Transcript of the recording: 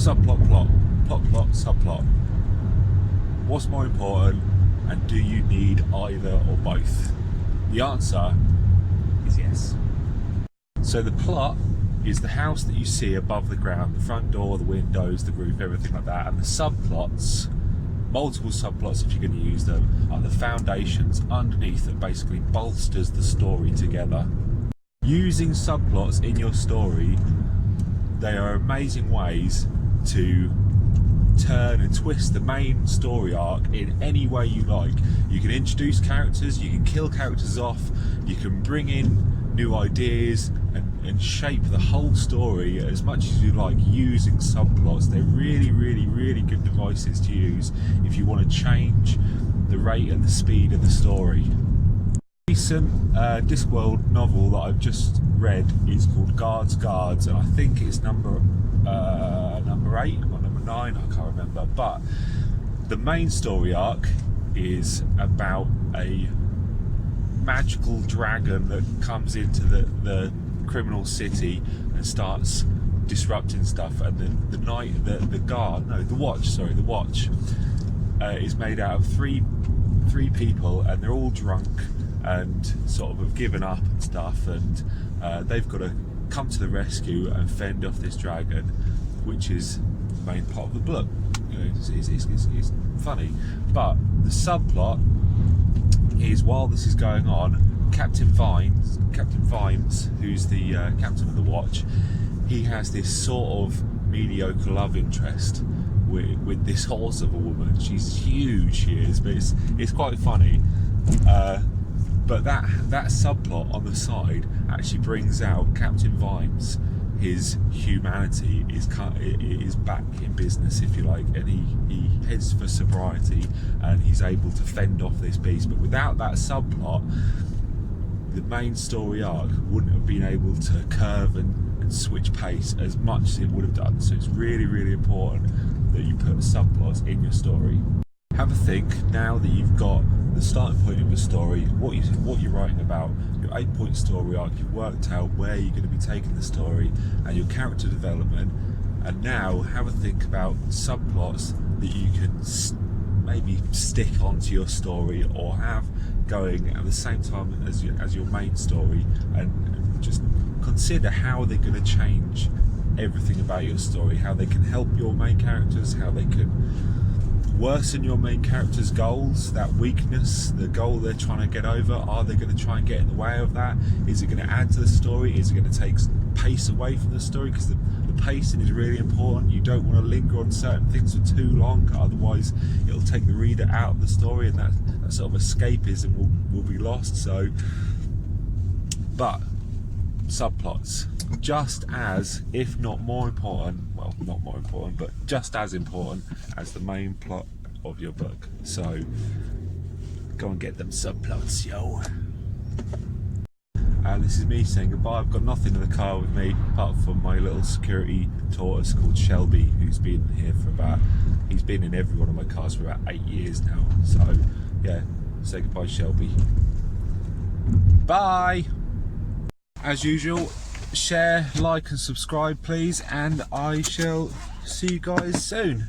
subplot, plot, subplot. What's more important, and do you need either or both? The answer is yes. So the plot is the house that you see above the ground, the front door, the windows, the roof, everything like that, and the subplots, multiple subplots if you're going to use them, are the foundations underneath that basically bolsters the story together. Using subplots in your story, they are amazing ways to turn and twist the main story arc in any way you like. You can introduce characters, you can kill characters off, you can bring in new ideas and shape the whole story as much as you like using subplots. They're really good devices to use if you want to change the rate and the speed of the story. Recent Discworld novel that I've just read is called Guards, and I think it's number 8 or number 9, I can't remember, but the main story arc is about a magical dragon that comes into the criminal city and starts disrupting stuff, and then the watch is made out of three people, and they're all drunk and sort of have given up and stuff, and they've got to come to the rescue and fend off this dragon, which is the main part of the book. You know, it's funny, but the subplot is, while this is going on, Captain Vimes, who's the captain of the watch, he has this sort of mediocre love interest with this horse of a woman. She's huge, she is, but it's quite funny. But that subplot on the side actually brings out Captain Vimes. His humanity is back in business, if you like, and he heads for sobriety, and he's able to fend off this beast. But without that subplot, the main story arc wouldn't have been able to curve and switch pace as much as it would have done. So it's really important that you put subplots in your story. Have a think now that you've got the starting point of your story, what you're writing about, your 8-point story arc. You've worked out where you're going to be taking the story and your character development, and now have a think about subplots that you can maybe stick onto your story or have going at the same time as your main story, and just consider how they're going to change everything about your story, how they can help your main characters, how they can worsen your main character's goals, that weakness, the goal they're trying to get over. Are they going to try and get in the way of that? Is it going to add to the story? Is it going to take pace away from the story? Because the pacing is really important. You don't want to linger on certain things for too long, otherwise it'll take the reader out of the story, and that sort of escapism will be lost. So, but subplots, just as, if not more important, well, not more important, but just as important as the main plot of your book. So go and get them subplots, yo. And this is me saying goodbye. I've got nothing in the car with me apart from my little security tortoise called Shelby, who's been here he's been in every one of my cars for about 8 years now. So yeah, say goodbye, Shelby. Bye. As usual, share, like and subscribe please, and I shall see you guys soon.